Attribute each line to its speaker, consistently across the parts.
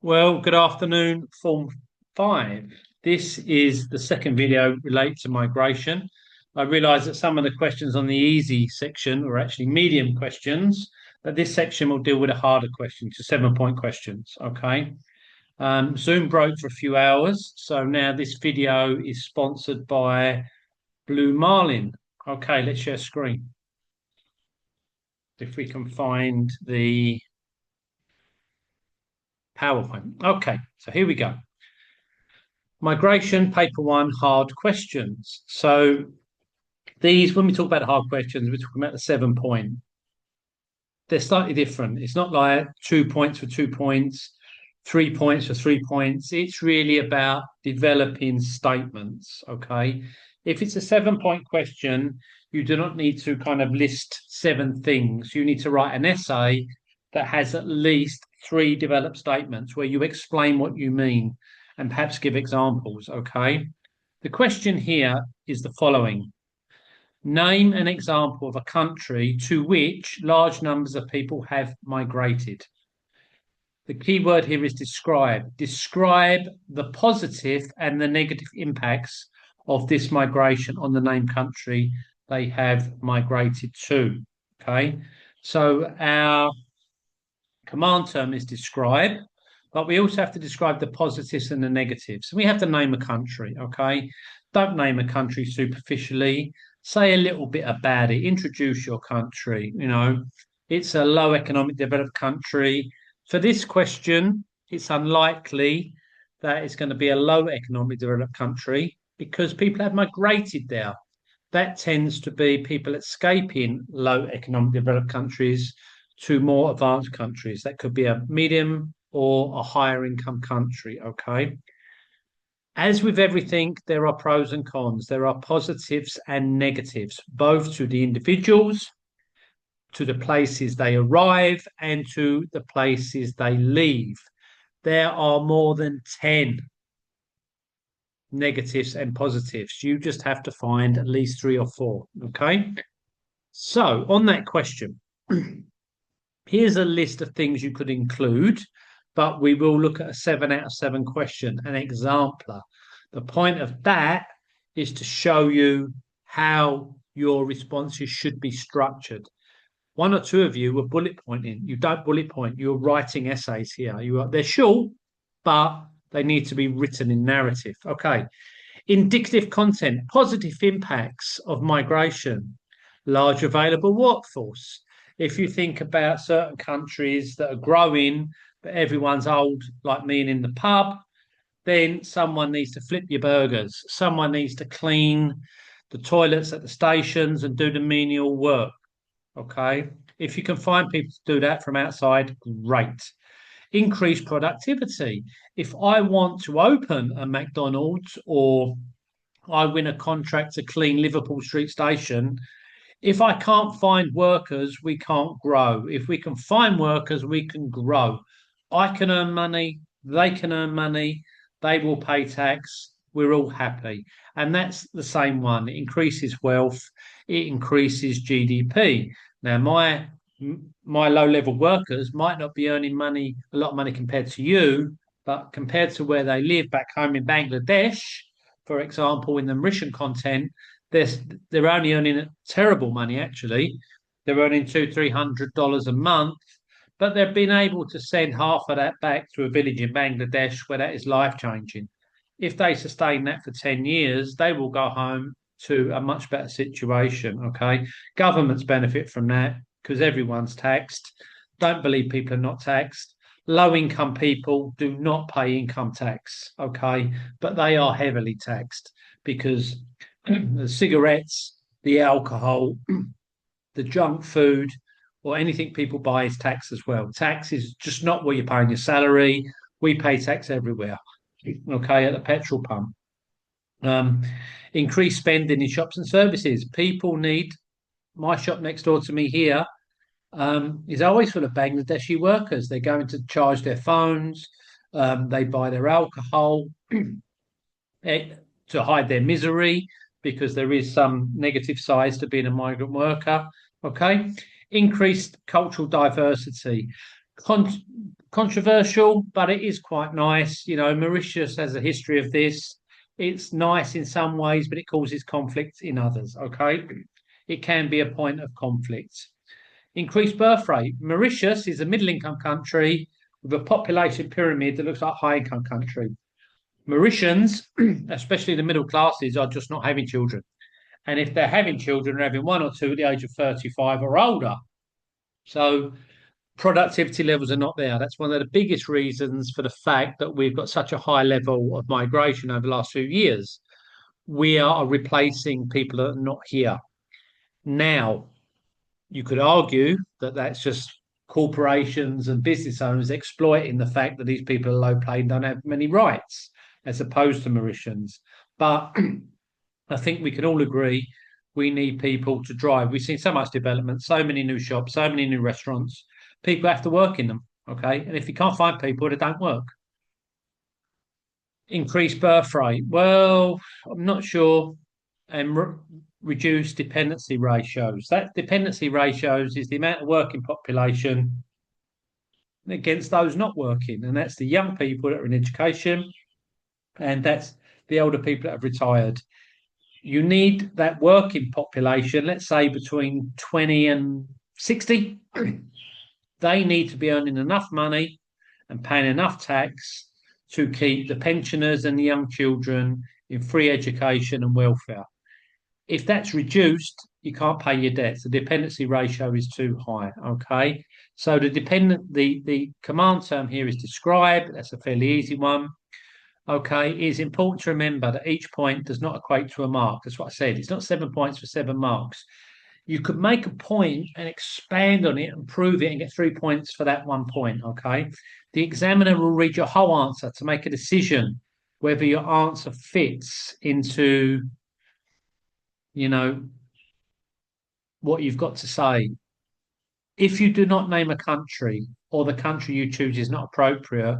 Speaker 1: Well, good afternoon, Form 5. This is the second video related to migration. I realise that some of the questions on the easy section are actually medium questions, but this section will deal with the harder questions, the 7-point questions, okay? Zoom broke for a few hours, so now this video is sponsored by Blue Marlin. Okay, let's share screen. If we can find the PowerPoint. Okay, so here we go. Migration, paper one, hard questions. So these, when we talk about hard questions, we're talking about the 7-point. They're slightly different. It's not like 2 points for 2 points, 3 points for 3 points. It's really about developing statements. Okay. If it's a 7-point question, you do not need to kind of list 7 things. You need to write an essay that has at least 3 developed statements where you explain what you mean and perhaps give examples. Okay. The question here is the following. Name an example of a country to which large numbers of people have migrated. The key word here is describe. Describe the positive and the negative impacts of this migration on the named country they have migrated to. Okay, so our command term is describe, but we also have to describe the positives and the negatives. So we have to name a country. Okay, don't name a country superficially. Say a little bit about it. Introduce your country. It's a low economic developed country. For this question, it's unlikely that it's going to be a low economic developed country because people have migrated there. That tends to be people escaping low economic developed countries to more advanced countries. That could be a medium or a higher income country. Okay. As with everything, there are pros and cons. There are positives and negatives, both to the individuals, to the places they arrive, and to the places they leave. There are more than 10 negatives and positives. You just have to find at least 3 or 4. Okay. So, on that question, here's a list of things you could include, but we will look at a 7 out of 7 question, an exemplar. The point of that is to show you how your responses should be structured. 1 or 2 of you were bullet pointing. You don't bullet point. You're writing essays here. They're short, but they need to be written in narrative. Okay. Indicative content, positive impacts of migration, large available workforce. If you think about certain countries that are growing, but everyone's old, like me and in the pub, then someone needs to flip your burgers. Someone needs to clean the toilets at the stations and do the menial work. Okay. If you can find people to do that from outside, great. Increase productivity. If I want to open a McDonald's or I win a contract to clean Liverpool Street Station, if I can't find workers, we can't grow. If we can find workers, we can grow. I can earn money, they can earn money, they will pay tax. We're all happy. And that's the same one. It increases wealth, it increases GDP. Now, my low-level workers might not be earning money, a lot of money compared to you, but compared to where they live back home in Bangladesh, for example, in the Mauritian content, they're, they're only earning terrible money, actually. They're earning $200-300 a month, but they've been able to send half of that back to a village in Bangladesh where that is life changing. If they sustain that for 10 years, they will go home to a much better situation. Okay. Governments benefit from that because everyone's taxed. Don't believe people are not taxed. Low income people do not pay income tax. Okay. But they are heavily taxed because the cigarettes, the alcohol, the junk food, or anything people buy is tax as well. Tax is just not where you're paying your salary. We pay tax everywhere. Okay, at the petrol pump. Um, Increase spending in shops and services. People need my shop next door to me here is always full of Bangladeshi workers. They're going to charge their phones. They buy their alcohol to hide their misery because there is some negative sides to being a migrant worker. Okay. Increased cultural diversity. Con Controversial, but it is quite nice. Mauritius has a history of this. It's nice in some ways, but it causes conflict in others. Okay. It can be a point of conflict. Increased birth rate. Mauritius is a middle income country with a population pyramid that looks like a high income country. Mauritians, especially the middle classes, are just not having children. And if they're having children, they're having one or two at the age of 35 or older. So productivity levels are not there. That's one of the biggest reasons for the fact that we've got such a high level of migration over the last few years. We are replacing people that are not here. Now, you could argue that that's just corporations and business owners exploiting the fact that these people are low paid and don't have many rights, as opposed to Mauritians. But I think we can all agree we need people to drive. We've seen so much development, so many new shops, so many new restaurants. People have to work in them. Okay. And if you can't find people, they don't work. Increased birth rate. Well, I'm not sure. And reduce dependency ratios. That dependency ratios is the amount of working population against those not working. And that's the young people that are in education, and that's the older people that have retired. You need that working population, let's say between 20 and 60. They need to be earning enough money and paying enough tax to keep the pensioners and the young children in free education and welfare. If that's reduced, you can't pay your debts. The dependency ratio is too high. Okay. So the command term here is describe. That's a fairly easy one. Okay. It's important to remember that each point does not equate to a mark. That's what I said. It's not 7 points for 7 marks. You could make a point and expand on it and prove it and get 3 points for that 1 point. Okay. The examiner will read your whole answer to make a decision whether your answer fits into, you know, what you've got to say. If you do not name a country or the country you choose is not appropriate,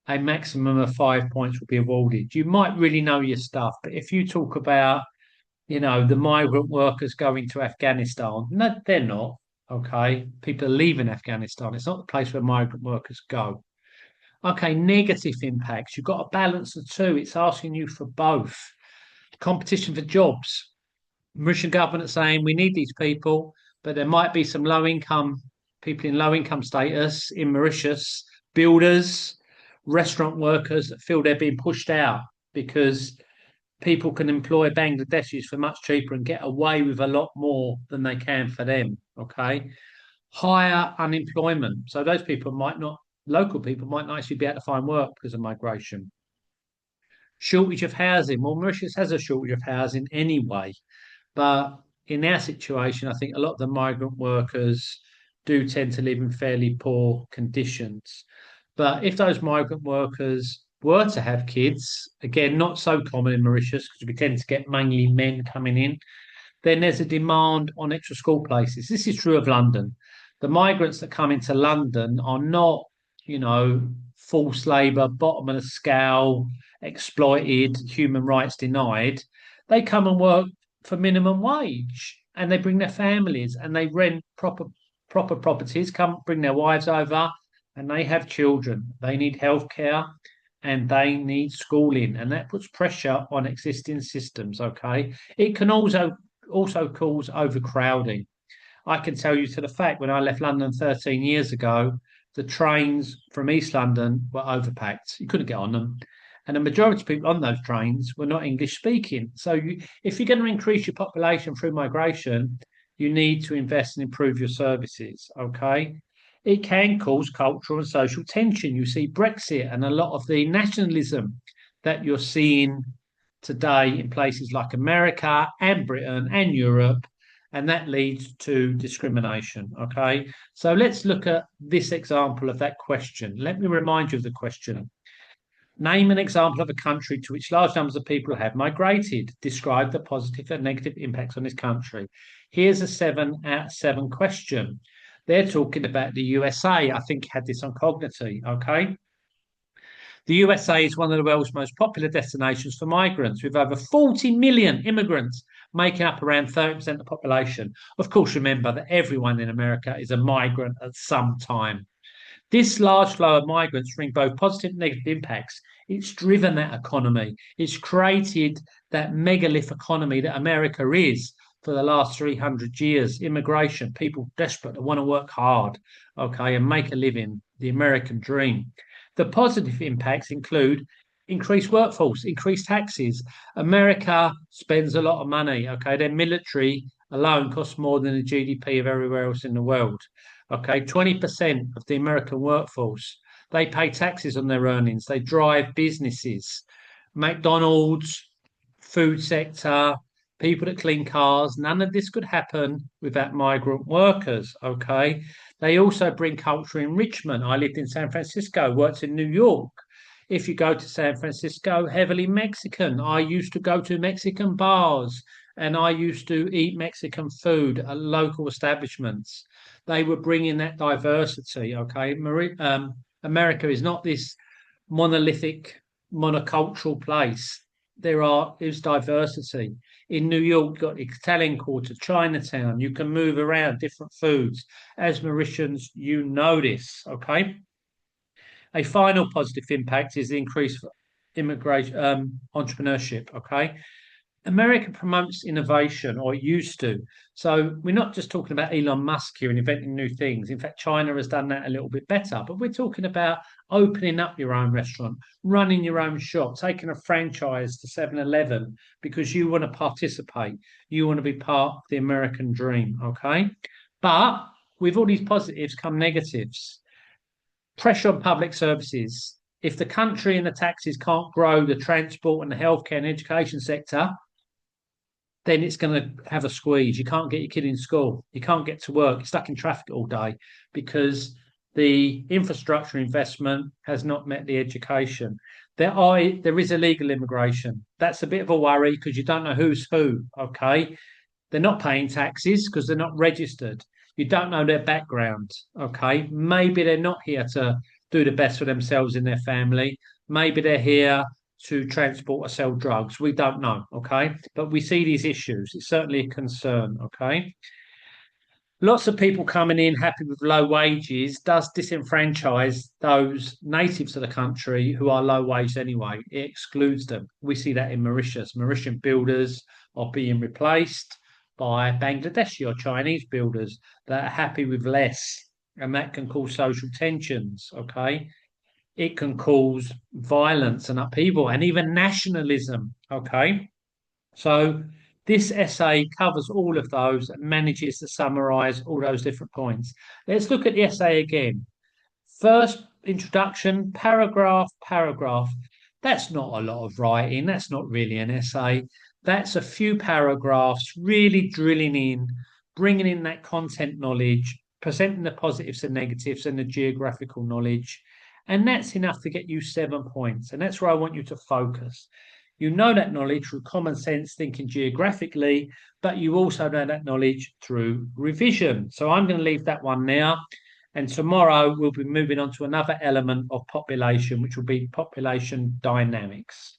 Speaker 1: a maximum of 5 points will be awarded. You might really know your stuff, but if you talk about, the migrant workers going to Afghanistan, no, they're not. Okay. People are leaving Afghanistan. It's not the place where migrant workers go. Okay. Negative impacts. You've got to balance the two. It's asking you for both. Competition for jobs. Mauritian government saying we need these people, but there might be some low income people in low income status in Mauritius, builders, restaurant workers that feel they're being pushed out because people can employ Bangladeshis for much cheaper and get away with a lot more than they can for them. Okay. Higher unemployment. So those people might not, local people might not actually be able to find work because of migration. Shortage of housing. Well, Mauritius has a shortage of housing anyway. But in our situation, I think a lot of the migrant workers do tend to live in fairly poor conditions. But if those migrant workers were to have kids, again, not so common in Mauritius because we tend to get mainly men coming in, then there's a demand on extra school places. This is true of London. The migrants that come into London are not, forced labour, bottom of the scale, exploited, human rights denied. They come and work for minimum wage and they bring their families and they rent proper properties, come bring their wives over and they have children. They need healthcare and they need schooling, and that puts pressure on existing systems. Okay. It can also cause overcrowding. I can tell you to the fact when I left London 13 years ago, the trains from East London were overpacked. You couldn't get on them. And the majority of people on those trains were not English speaking. So if you're going to increase your population through migration, you need to invest and improve your services. Okay. It can cause cultural and social tension. You see Brexit and a lot of the nationalism that you're seeing today in places like America and Britain and Europe, and that leads to discrimination. Okay, so let's look at this example of that question. Let me remind you of the question. Name an example of a country to which large numbers of people have migrated. Describe the positive and negative impacts on this country. Here's a 7 out of 7 question. They're talking about the USA. I think had this on Cognity. Okay. The USA is one of the world's most popular destinations for migrants, with over 40 million immigrants making up around 30% of the population. Of course, remember that everyone in America is a migrant at some time. This large flow of migrants bring both positive and negative impacts. It's driven that economy. It's created that megalith economy that America is for the last 300 years. Immigration, people desperate that want to work hard, okay, and make a living, the American dream. The positive impacts include increased workforce, increased taxes. America spends a lot of money, okay? Their military alone costs more than the GDP of everywhere else in the world. Okay, 20% of the American workforce, they pay taxes on their earnings. They drive businesses, McDonald's, food sector, people that clean cars. None of this could happen without migrant workers. Okay, they also bring cultural enrichment. I lived in San Francisco, worked in New York. If you go to San Francisco, heavily Mexican. I used to go to Mexican bars and I used to eat Mexican food at local establishments. They were bringing that diversity. Okay, America is not this monolithic, monocultural place. Is diversity. In New York, you've got Italian Quarter, Chinatown. You can move around different foods. As Mauritians, you know this. Okay. A final positive impact is the increased immigration entrepreneurship. Okay, America promotes innovation, or it used to. So we're not just talking about Elon Musk here and inventing new things. In fact, China has done that a little bit better. But we're talking about opening up your own restaurant, running your own shop, taking a franchise to 7-Eleven because you want to participate. You want to be part of the American dream. Okay. But with all these positives come negatives. Pressure on public services. If the country and the taxes can't grow the transport and the healthcare and education sector, then it's going to have a squeeze. You can't get your kid in school. You can't get to work. You're stuck in traffic all day because the infrastructure investment has not met the education. There is illegal immigration. That's a bit of a worry because you don't know who's who. Okay, they're not paying taxes because they're not registered. You don't know their background. Okay, maybe they're not here to do the best for themselves and their family. Maybe they're here to transport or sell drugs. We don't know, okay? But we see these issues. It's certainly a concern, okay? Lots of people coming in happy with low wages does disenfranchise those natives of the country who are low wage anyway. It excludes them. We see that in Mauritius. Mauritian builders are being replaced by Bangladeshi or Chinese builders that are happy with less, and that can cause social tensions, okay? It can cause violence and upheaval and even nationalism. Okay. So this essay covers all of those and manages to summarize all those different points. Let's look at the essay again. First introduction, paragraph. That's not a lot of writing. That's not really an essay. That's a few paragraphs, really drilling in, bringing in that content knowledge, presenting the positives and negatives and the geographical knowledge. And that's enough to get you 7 points. And that's where I want you to focus. You know that knowledge through common sense thinking geographically, but you also know that knowledge through revision. So I'm going to leave that one now. And tomorrow we'll be moving on to another element of population, which will be population dynamics.